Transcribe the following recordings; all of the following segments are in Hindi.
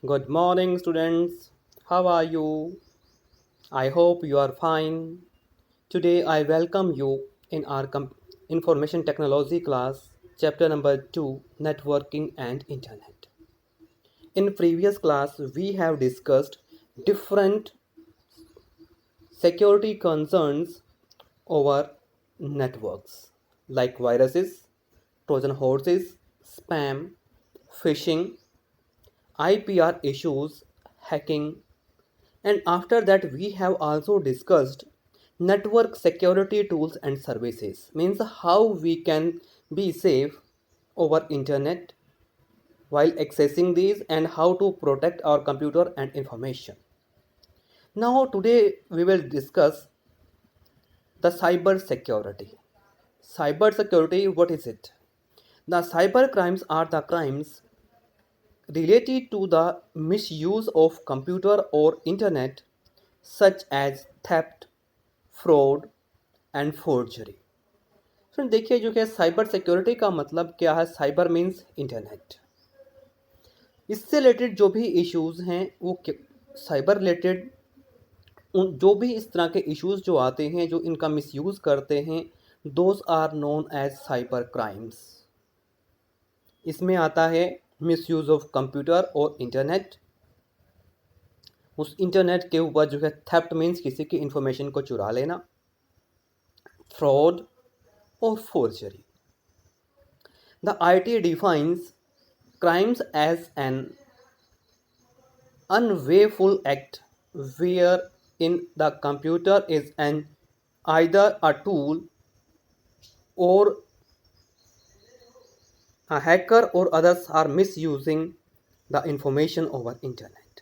Good morning, students. How are you? I hope you are fine. Today, I welcome you in our Information Technology class, chapter number 2 Networking and Internet. In previous class, we have discussed different security concerns over networks like viruses, Trojan horses, spam, phishing, IPR issues, hacking, and after that we have also discussed network security tools and services, means how we can be safe over internet while accessing these and how to protect our computer and information. Now today we will discuss the cyber security. Cyber security, what is it? The cyber crimes are the crimes related to the misuse of computer or internet, such as theft, fraud and forgery. Friend देखिए, जो है साइबर सिक्योरिटी का मतलब क्या है। Cyber means internet. इससे रिलेटेड जो भी इश्यूज हैं वो साइबर रिलेटेड जो भी इस तरह के इश्यूज जो आते हैं, जो इनका मिसयूज़ करते हैं, those are known as cyber crimes. इसमें आता है मिसयूज़ ऑफ कंप्यूटर और इंटरनेट। उस इंटरनेट के ऊपर जो है थेफ्ट मीन्स किसी की इंफॉर्मेशन को चुरा लेना, fraud, or forgery. The IT defines crimes as an unlawful act wherein the computer is either a tool or a hacker or others are misusing the information over internet.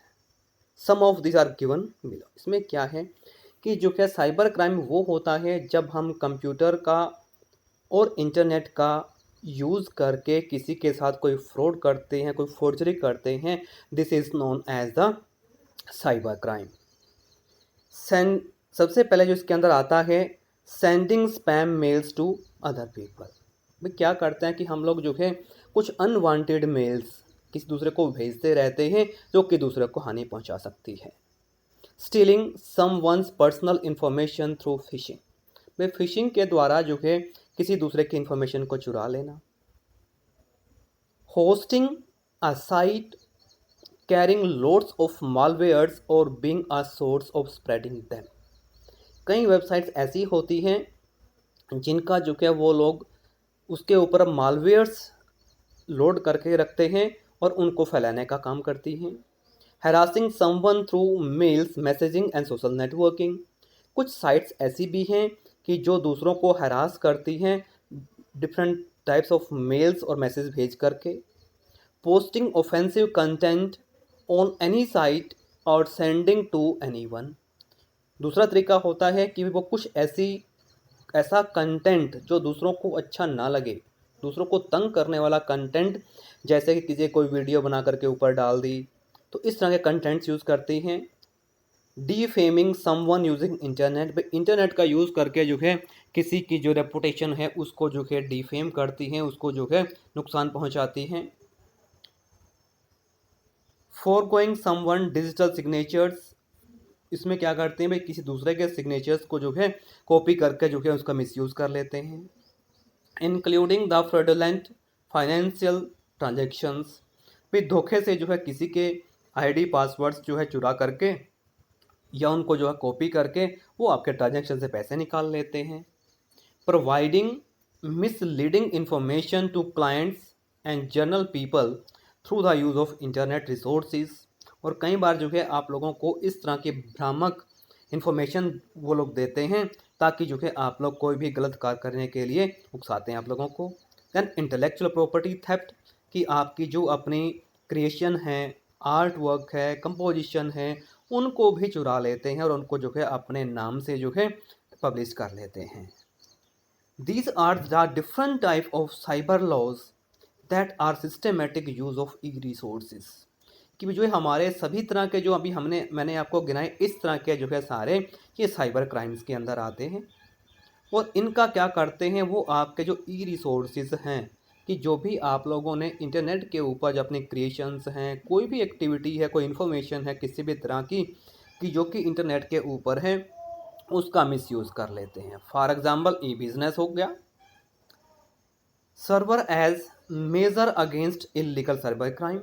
Some of these are given below. इसमें क्या है कि जो क्या साइबर क्राइम वो होता है जब हम कंप्यूटर का और इंटरनेट का यूज़ करके किसी के साथ कोई फ्रॉड करते हैं, कोई फोर्जरी करते हैं। This is known as the cyber crime. सबसे पहले जो इसके अंदर आता है, sending spam mails to other people. भाई क्या करते हैं कि हम लोग जो है कुछ अनवांटेड मेल्स किसी दूसरे को भेजते रहते हैं जो कि दूसरे को हानि पहुंचा सकती है। Stealing someone's personal information through fishing. भाई फिशिंग के द्वारा जो है किसी दूसरे की इंफॉर्मेशन को चुरा लेना। Hosting a site carrying loads of malwares और being a source of spreading them. कई वेबसाइट्स ऐसी होती हैं जिनका जो है वो लोग उसके ऊपर मालवेयर्स लोड करके रखते हैं और उनको फैलाने का काम करती हैं। Harassing someone through mails, messaging and social networking. कुछ साइट्स ऐसी भी हैं कि जो दूसरों को हरास करती हैं डिफरेंट टाइप्स ऑफ मेल्स और मैसेज भेज करके। Posting offensive content on any site और सेंडिंग टू एनीवन। दूसरा तरीका होता है कि वो कुछ ऐसा कंटेंट जो दूसरों को अच्छा ना लगे, दूसरों को तंग करने वाला कंटेंट, जैसे कि किसी कोई वीडियो बना करके ऊपर डाल दी, तो इस तरह के कंटेंट्स यूज़ करती हैं। Defaming someone using internet. Internet का यूज़ करके जो है किसी की जो रेपुटेशन है उसको जो है डिफेम करती हैं, उसको जो है नुकसान पहुंचाती हैं। Forgoing someone digital signatures. इसमें क्या करते हैं भाई, किसी दूसरे के सिग्नेचर्स को जो है कॉपी करके जो है उसका मिसयूज़ कर लेते हैं। Including the fraudulent financial transactions. भाई धोखे से जो है किसी के आईडी पासवर्ड्स जो है चुरा करके या उनको जो है कॉपी करके वो आपके ट्रांजेक्शन से पैसे निकाल लेते हैं। Providing misleading information to clients and general people through the use of internet resources. और कई बार जो है आप लोगों को इस तरह की भ्रामक इन्फॉर्मेशन वो लोग देते हैं ताकि जो है आप लोग कोई भी गलत कार्य करने के लिए उकसाते हैं आप लोगों को। दैन इंटेलेक्चुअल प्रॉपर्टी थेफ्ट, कि आपकी जो अपनी क्रिएशन है, आर्ट वर्क है, कंपोजिशन है, उनको भी चुरा लेते हैं और उनको जो है अपने नाम से जो है पब्लिश कर लेते हैं। These are the different type of cyber laws that are systematic use of e-resources। कि जो है हमारे सभी तरह के जो अभी मैंने आपको गिनाए, इस तरह के जो है सारे ये साइबर क्राइम्स के अंदर आते हैं। और इनका क्या करते हैं, वो आपके जो ई रिसोर्सेज हैं, कि जो भी आप लोगों ने इंटरनेट के ऊपर जो अपने क्रिएशंस हैं, कोई भी एक्टिविटी है, कोई इन्फॉर्मेशन है किसी भी तरह की कि जो कि इंटरनेट के ऊपर है, उसका मिसयूज़ कर लेते हैं। फॉर एग्जांपल ई बिजनेस हो गया, server as measure against illegal cyber crime,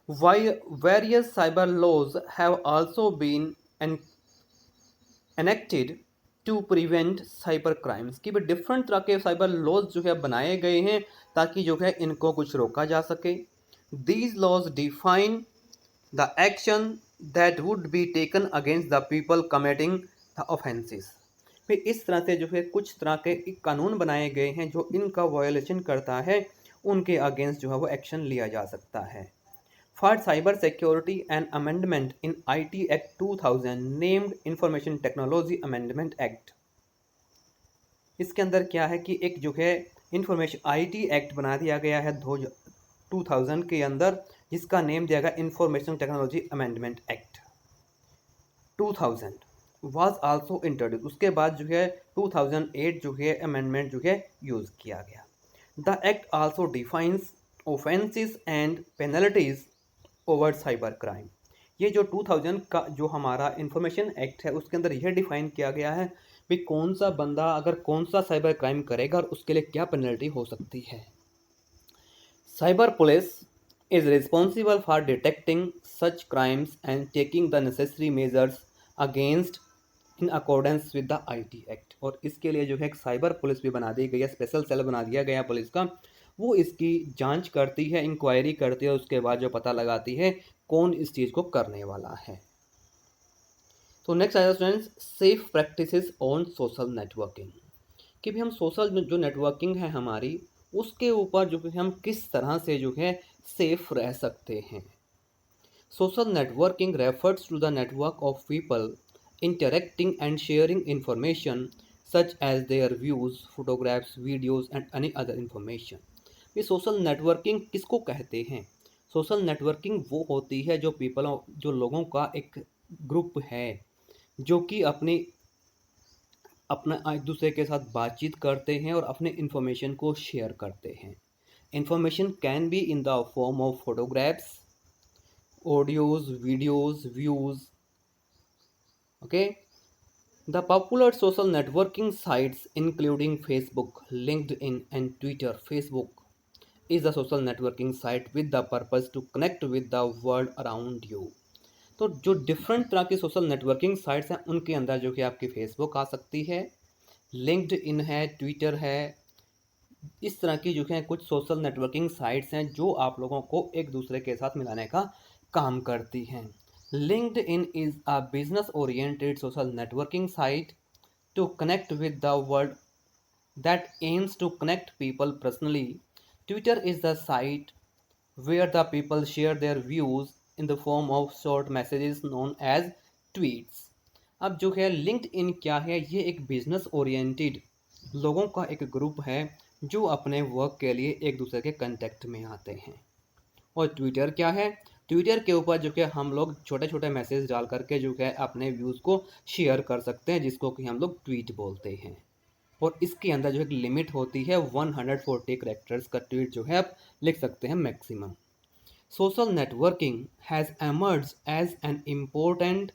why various cyber laws have also been enacted to prevent cyber crimes, कि भाई डिफरेंट तरह के साइबर लॉज जो है बनाए गए हैं ताकि जो है इनको कुछ रोका जा सके। These laws define the action that would be taken against the people committing the offences. फिर इस तरह से जो है कुछ तरह के कानून बनाए गए हैं जो इनका वायोलेशन करता है, उनके अगेंस्ट जो है वो एक्शन लिया जा सकता है। For cyber security, an amendment in IT Act 2000 named Information Technology Amendment Act। इसके अंदर क्या है कि एक जो है इंफॉर्मेशन IT एक्ट बना दिया गया है 2000 के अंदर, जिसका नेम दिया गया information technology amendment act 2000 was also introduce. उसके बाद जो है 2008 जो है अमेंडमेंट जो है यूज़ किया गया। The act also defines offences and penalties over cyber crime. ये जो 2000 का जो हमारा इंफॉर्मेशन एक्ट है उसके अंदर यह डिफाइन किया गया है कि कौन सा बंदा अगर कौन सा साइबर क्राइम करेगा और उसके लिए क्या पेनल्टी हो सकती है। Cyber police is responsible for detecting such crimes and taking the necessary measures against in accordance with the IT act. और इसके लिए जो है एक साइबर पुलिस भी बना दी गई है, स्पेशल सेल बना दिया गया पुलिस का, वो इसकी जांच करती है, इंक्वायरी करती है, उसके बाद जो पता लगाती है कौन इस चीज़ को करने वाला है। तो नेक्स्ट आएगा students, safe practices on social networking, कि भी हम सोशल जो नेटवर्किंग है हमारी उसके ऊपर जो है हम किस तरह से जो है सेफ रह सकते हैं। Social networking refers to the network of people interacting and sharing information such as their views, photographs, videos and any other information। ये सोशल नेटवर्किंग किसको कहते हैं? सोशल नेटवर्किंग वो होती है जो जो लोगों का एक ग्रुप है जो कि अपना एक दूसरे के साथ बातचीत करते हैं और अपने इंफॉर्मेशन को शेयर करते हैं। Information can be in the form of photographs, audios, videos, views. Okay, the popular social networking sites including Facebook, LinkedIn and Twitter। Facebook is a social networking site with the purpose to connect with the world around you। तो जो डिफरेंट तरह की सोशल नेटवर्किंग साइट्स हैं उनके अंदर जो कि आपकी फेसबुक आ सकती है, लिंक्डइन है, ट्विटर है, इस तरह की जो है कुछ सोशल नेटवर्किंग साइट्स हैं जो आप लोगों को एक दूसरे के साथ मिलाने का काम करती हैं। LinkedIn is a business-oriented social networking site to connect with the world that aims to connect people personally। Twitter is the site where the people share their views in the form of short messages known as tweets। अब जो है LinkedIn क्या है? ये एक बिजनेस ओरिएंटेड लोगों का एक ग्रुप है जो अपने वर्क के लिए एक दूसरे के कांटेक्ट में आते हैं। और ट्विटर क्या है? ट्विटर के ऊपर जो कि हम लोग छोटे छोटे मैसेज डाल करके जो है अपने व्यूज़ को शेयर कर सकते हैं, जिसको कि हम लोग ट्वीट बोलते हैं। और इसके अंदर जो एक लिमिट होती है 140 कैरेक्टर्स का ट्वीट जो है आप लिख सकते हैं maximum. Social networking has emerge as an important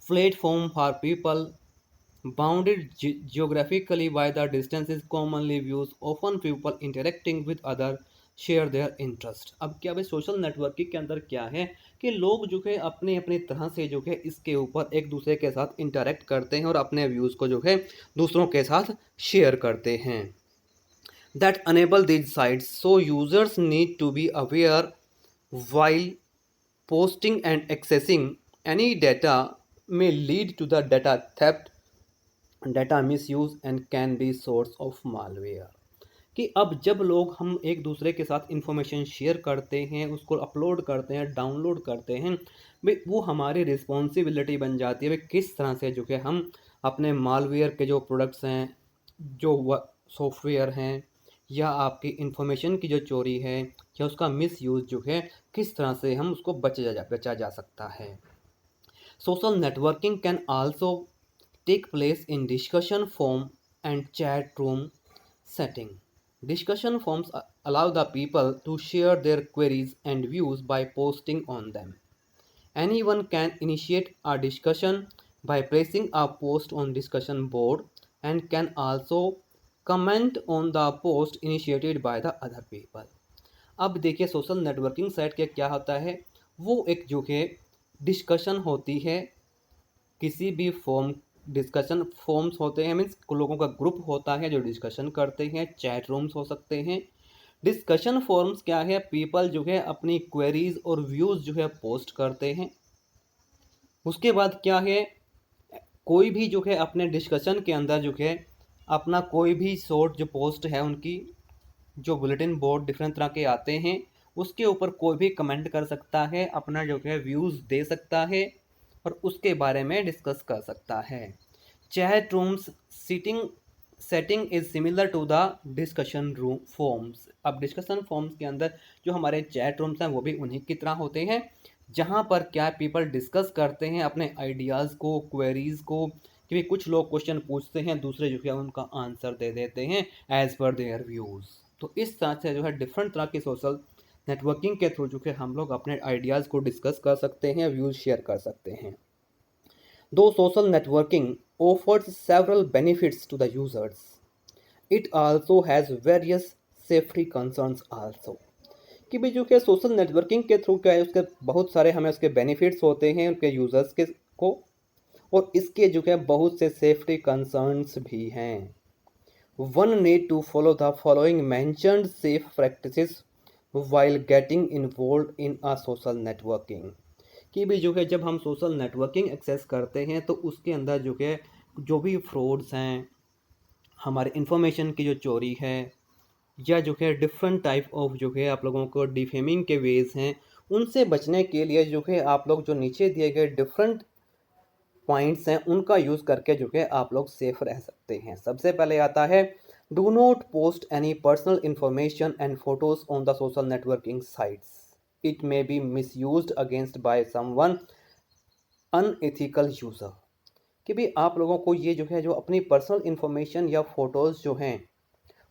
platform for people bounded geographically by the distances commonly used। often people interacting with other share their interest। अब क्या भाई सोशल नेटवर्किंग के अंदर क्या है कि लोग जो है अपने अपने तरह से जो है इसके ऊपर एक दूसरे के साथ इंटरेक्ट करते हैं और अपने व्यूज़ को जो है दूसरों के साथ शेयर करते हैं। that enable these sites so users need to be aware while posting and accessing any data may lead to the data theft, data miss use and can be source of malware. कि अब जब लोग हम एक दूसरे के साथ इंफॉर्मेशन शेयर करते हैं, उसको अपलोड करते हैं, डाउनलोड करते हैं, भाई वो हमारी रिस्पॉन्सिबिलिटी बन जाती है भाई किस तरह से जो है हम अपने मालवेयर के जो प्रोडक्ट्स हैं, जो सॉफ्टवेयर हैं, या आपकी इंफॉर्मेशन की जो चोरी है या उसका मिस यूज़ जो है किस तरह से हम उसको बचा जा सकता है। Social networking can also take place in discussion forum and chat room setting। Discussion forums allow the people to share their queries and views by posting on them. Anyone can initiate a discussion by pressing a post on discussion board and can also comment on the post initiated by the other people. अब देखिए सोशल नेटवर्किंग साइट के क्या होता है, वो एक जो है डिस्कशन होती है, किसी भी फॉर्म डिस्कशन फॉर्म्स होते हैं, मीन्स लोगों का ग्रुप होता है जो डिस्कशन करते हैं, चैट रूम्स हो सकते हैं। डिस्कशन फॉर्म्स क्या है, पीपल जो है अपनी क्वेरीज और व्यूज़ जो है पोस्ट करते हैं। उसके बाद क्या है, कोई भी जो है अपने डिस्कशन के अंदर जो है अपना कोई भी शॉर्ट जो पोस्ट है, उनकी जो बुलेटिन बोर्ड डिफरेंट तरह के आते हैं, उसके ऊपर कोई भी कमेंट कर सकता है, अपना जो है व्यूज़ दे सकता है और उसके बारे में डिस्कस कर सकता है। Chat rooms seating setting is similar to the discussion room forms. अब डिस्कशन फॉर्म्स के अंदर जो हमारे चैट रूम्स हैं वो भी उन्हीं की तरह होते हैं, जहाँ पर क्या पीपल डिस्कस करते हैं अपने आइडियाज़ को, क्वेरीज़ को, कि भाई कुछ लोग क्वेश्चन पूछते हैं, दूसरे जो है उनका आंसर दे देते हैं एज़ पर देयर व्यूज़। तो इस तरह से जो है डिफरेंट तरह के सोशल नेटवर्किंग के थ्रू जो है हम लोग अपने आइडियाज़ को डिस्कस कर सकते हैं, व्यूज़ शेयर कर सकते हैं। दो social networking offers several benefits to the users, it also has various safety concerns also। कि भाई जो क्या सोशल नेटवर्किंग के थ्रू क्या है, उसके बहुत सारे हमें उसके बेनिफिट्स होते हैं उनके यूज़र्स के को, और इसके जो है बहुत से सेफ्टी कंसर्न्स भी हैं। One need to follow the following mentioned safe practices while getting involve in a social networking. कि भी जो है जब हम सोशल नेटवर्किंग एक्सेस करते हैं तो उसके अंदर जो है जो भी फ्रॉड्स हैं, हमारे इन्फॉर्मेशन की जो चोरी है, या जो है डिफरेंट टाइप ऑफ जो है आप लोगों को डिफेमिंग के वेज हैं, उनसे बचने के लिए जो है आप लोग जो नीचे दिए गए डिफरेंट पॉइंट्स हैं उनका यूज़ करके जो है आप लोग सेफ रह सकते हैं। सबसे पहले आता है, do not post any personal information and photos on the social networking sites, it may be misused against by someone unethical user. कि भी आप लोगों को ये जो है जो अपनी पर्सनल इन्फॉर्मेशन या फोटोज़ जो हैं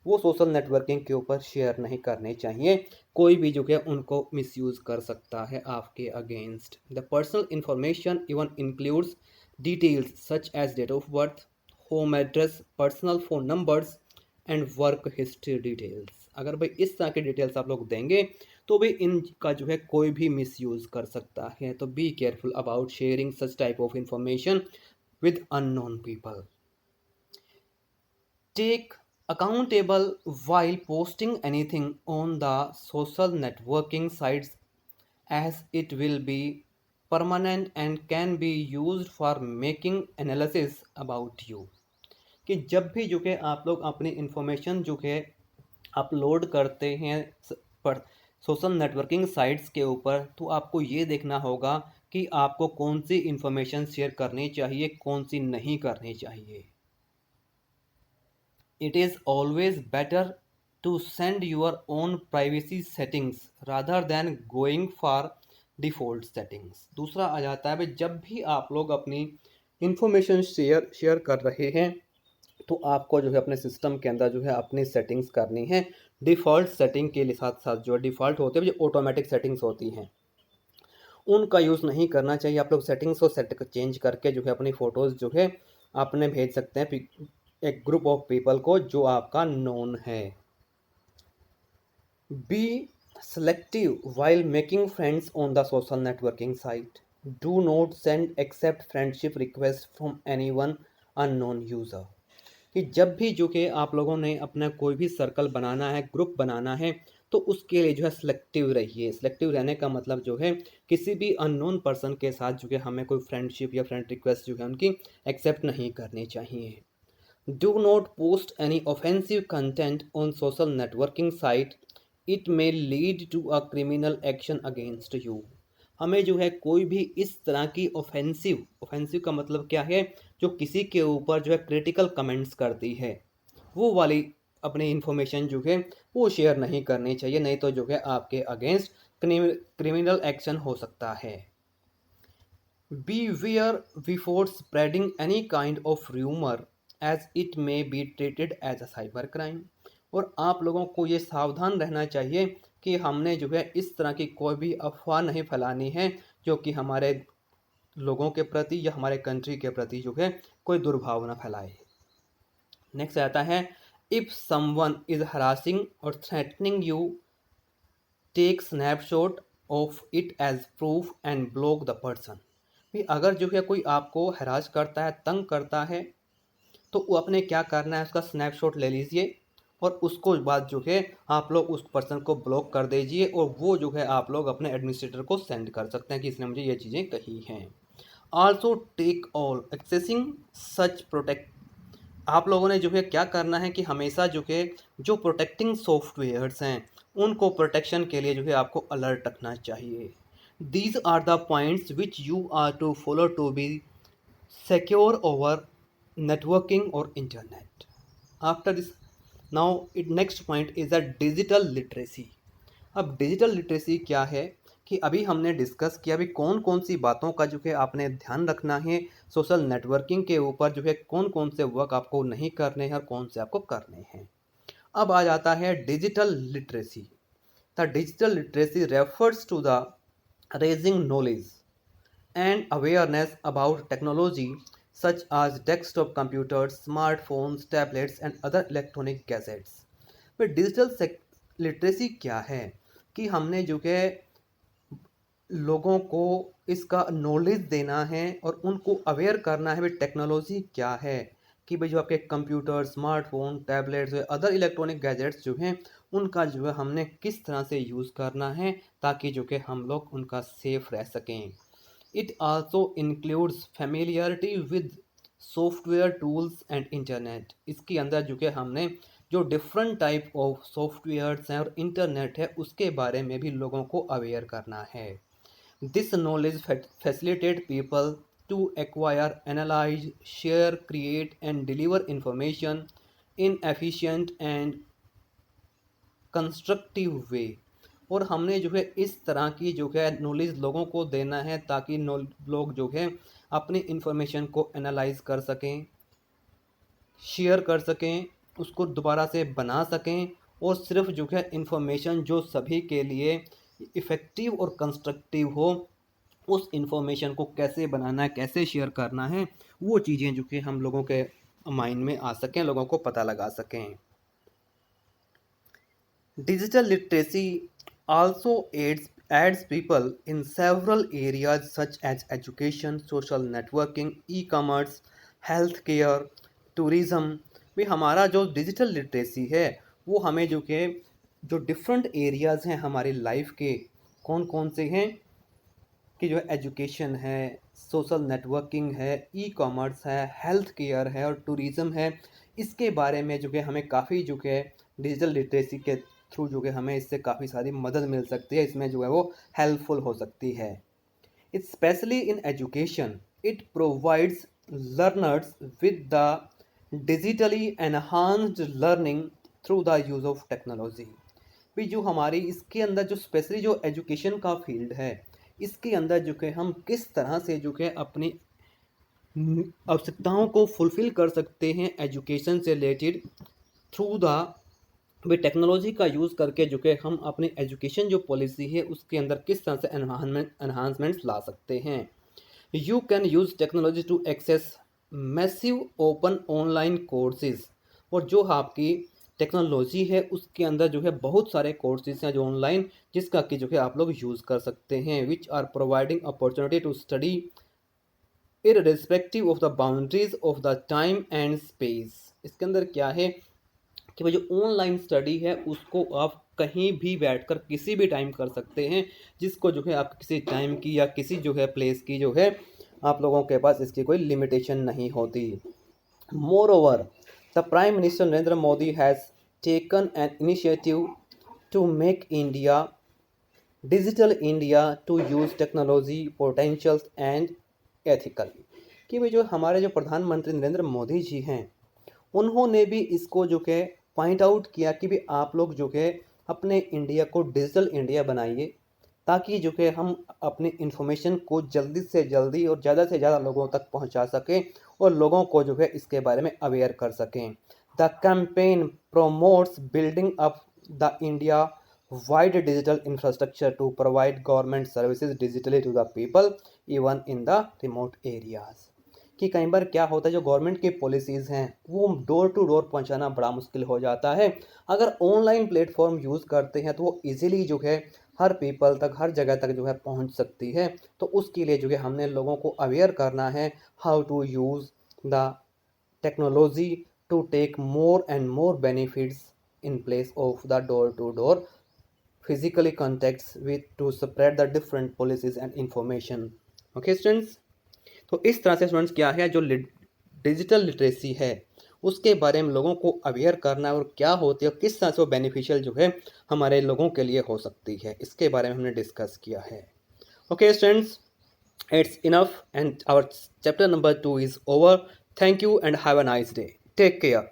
वो सोशल नेटवर्किंग के ऊपर शेयर नहीं करने चाहिए, कोई भी जो है उनको मिसयूज़ कर सकता है आपके against. The personal information even includes details such as date of birth, home address, personal phone numbers and work history details. अगर भाई इस तरह के डिटेल्स आप लोग देंगे तो भी इनका जो है कोई भी मिसयूज़ कर सकता है। तो be careful about sharing such type of information with unknown people. Take accountable while posting anything on the social networking sites, as it will be permanent and can be used for making analysis about you। कि जब भी जो है आप लोग अपनी इंफॉर्मेशन जो है अपलोड करते हैं पर सोशल नेटवर्किंग साइट्स के ऊपर, तो आपको ये देखना होगा कि आपको कौन सी इंफॉर्मेशन शेयर करनी चाहिए, कौन सी नहीं करनी चाहिए। It is always better to send your own privacy settings rather than going for default settings। दूसरा आ जाता है भाई, जब भी आप लोग अपनी इंफॉर्मेशन शेयर कर रहे हैं तो आपको जो है अपने सिस्टम के अंदर जो है अपनी सेटिंग्स करनी है। डिफ़ॉल्ट सेटिंग के साथ साथ जो डिफ़ॉल्ट होते हैं जो ऑटोमेटिक सेटिंग्स होती हैं उनका यूज़ नहीं करना चाहिए। आप लोग सेटिंग्स को चेंज करके जो है अपनी फ़ोटोज़ जो है अपने भेज सकते हैं एक ग्रुप ऑफ पीपल को जो आपका नोन है। Be selective while making friends on the social networking site, do not send accept friendship request from anyone unknown user। कि जब भी जो कि आप लोगों ने अपना कोई भी सर्कल बनाना है, ग्रुप बनाना है, तो उसके लिए जो है सिलेक्टिव रहिए। सिलेक्टिव रहने का मतलब जो है किसी भी अननोन पर्सन के साथ जो है हमें कोई फ्रेंडशिप या फ्रेंड रिक्वेस्ट जो है उनकी एक्सेप्ट नहीं करनी चाहिए। Do not post any offensive content on social networking site, it may lead to a criminal action against you। हमें जो है कोई भी इस तरह की ऑफेंसिव का मतलब क्या है, जो किसी के ऊपर जो है क्रिटिकल कमेंट्स करती है, वो वाली अपनी इन्फॉर्मेशन जो है वो शेयर नहीं करनी चाहिए, नहीं तो जो है आपके अगेंस्ट क्रिमिनल एक्शन हो सकता है। Beware before spreading any kind of rumor, as it may be treated as a cybercrime। और आप लोगों को ये सावधान रहना चाहिए कि हमने जो है इस तरह की कोई भी अफ़वाह नहीं फैलानी है जो कि हमारे लोगों के प्रति या हमारे कंट्री के प्रति जो है कोई दुर्भावना फैलाए। नेक्स्ट आता है, इफ़ समवन इज़ हरासिंग और threatening you, take snapshot of it as proof and block the person. भी अगर जो है कोई आपको हरास करता है, तंग करता है, तो वो अपने क्या करना है, उसका स्नैपशॉट ले लीजिए और उसको बाद जो है आप लोग उस पर्सन को ब्लॉक कर दीजिए और वो जो है आप लोग अपने एडमिनिस्ट्रेटर को सेंड कर सकते हैं कि इसने मुझे ये चीज़ें कही हैं। आल्सो टेक ऑल एक्सेसिंग सच प्रोटेक्ट। आप लोगों ने जो है क्या करना है कि हमेशा जो है जो प्रोटेक्टिंग सॉफ्टवेयर्स हैं उनको प्रोटेक्शन के लिए जो है आपको अलर्ट रखना चाहिए। These are the points which you are to follow to be secure over networking or internet. After this, now it next point is a digital literacy. अब डिजिटल लिटरेसी क्या है कि अभी हमने डिस्कस किया अभी कौन कौन सी बातों का जो है आपने ध्यान रखना है सोशल नेटवर्किंग के ऊपर, जो है कौन कौन से वर्क आपको नहीं करने हैं और कौन से आपको करने हैं। अब आ जाता है digital literacy. The digital literacy refers to the raising knowledge and awareness about technology such as desktop computers, smartphones, tablets and other electronic gadgets। फिर डिजिटल लिटरेसी क्या है कि हमने जो है लोगों को इसका नॉलेज देना है और उनको अवेयर करना है भाई टेक्नोलॉजी क्या है, कि भाई जो आपके computer, smartphone, tablets, other electronic gadgets जो हैं उनका जो है हमने किस तरह से यूज़ करना है ताकि जो कि हम लोग उनका सेफ रह सकें। It also includes familiarity with software tools and internet। इसके अंदर जो कि हमने जो डिफरेंट टाइप ऑफ सॉफ्टवेयर्स हैं और इंटरनेट है उसके बारे में भी लोगों को अवेयर करना है। This knowledge facilitate people to acquire, analyse, share, create and deliver information in efficient and constructive way. और हमने जो है इस तरह की जो है नॉलेज लोगों को देना है ताकि लोग जो है अपनी इंफॉर्मेशन को एनालाइज कर सकें, शेयर कर सकें, उसको दोबारा से बना सकें और सिर्फ जो है इंफॉर्मेशन जो सभी के लिए इफ़ेक्टिव और कंस्ट्रक्टिव हो, उस इंफॉर्मेशन को कैसे बनाना है, कैसे शेयर करना है, वो चीज़ें जो कि हम लोगों के माइंड में आ सकें, लोगों को पता लगा सकें। Digital literacy also aids people in several areas such as education, social networking, e-commerce, healthcare, tourism। भी हमारा जो डिजिटल लिटरेसी है वो हमें जो कि जो डिफरेंट एरियाज़ हैं हमारी लाइफ के, कौन कौन से हैं कि जो एजुकेशन है, सोशल नेटवर्किंग है, ई कॉमर्स है, हेल्थ केयर है और टूरिज़म है, इसके बारे में जो कि हमें काफ़ी जो कि डिजिटल लिटरेसी के थ्रू जो कि हमें इससे काफ़ी सारी मदद मिल सकती है, इसमें जो है वो हेल्पफुल हो सकती है। Specially in education it provides learners with the digitally enhanced learning through the use of technology. भी जो हमारी इसके अंदर जो स्पेशली जो एजुकेशन का फील्ड है इसके अंदर जो कि हम किस तरह से जो कि अपनी आवश्यकताओं को फुलफ़िल कर सकते हैं एजुकेशन से related through the way technology का यूज़ करके जो कि हम अपनी एजुकेशन जो पॉलिसी है उसके अंदर किस तरह से एनहांसमेंट्स ला सकते हैं। You can use technology to access massive open online courses. और जो आपकी टेक्नोलॉजी है उसके अंदर जो है बहुत सारे कोर्सेज हैं जो ऑनलाइन, जिसका कि जो है आप लोग यूज़ कर सकते हैं, which are providing opportunity to study irrespective of the boundaries of the time and space. इसके अंदर क्या है कि भाई जो ऑनलाइन स्टडी है उसको आप कहीं भी बैठकर किसी भी टाइम कर सकते हैं, जिसको जो है आप किसी टाइम की या किसी जो है प्लेस की जो है आप लोगों के पास इसकी कोई लिमिटेशन नहीं होती। Moreover the prime minister Narendra Modi has taken an initiative to make India digital India to use technology potentials and ethically. कि भाई जो हमारे जो प्रधानमंत्री नरेंद्र मोदी जी हैं उन्होंने भी इसको जो कि पॉइंट आउट किया कि भी आप लोग जो कि अपने इंडिया को डिजिटल इंडिया बनाइए ताकि जो कि हम अपनी इन्फॉर्मेशन को जल्दी से जल्दी और ज़्यादा से ज़्यादा लोगों तक पहुंचा सकें और लोगों को जो है इसके बारे में अवेयर कर सकें। The campaign promotes building up the India wide digital infrastructure to provide government services digitally to the people even in the remote areas. कि कई बार क्या होता है, जो गवर्नमेंट की पॉलिसीज़ हैं वो डोर टू डोर पहुंचाना बड़ा मुश्किल हो जाता है। अगर ऑनलाइन प्लेटफॉर्म यूज़ करते हैं तो वो इजीली जो है हर पीपल तक, हर जगह तक जो है पहुंच सकती है। तो उसके लिए जो है हमने लोगों को अवेयर करना है how to use the technology to take more and more benefits in place of the door-to-door physically contacts with to spread the different policies and information. Okay students, तो इस तरह से स्टूडेंट्स क्या है, जो डिजिटल लिटरेसी है उसके बारे में लोगों को अवेयर करना है और क्या होती है और किस तरह से वो बेनिफिशियल जो है हमारे लोगों के लिए हो सकती है, इसके बारे में हमने डिस्कस किया है। Okay students, it's enough and our chapter number 2 is over. Thank you and have a nice day. Take care.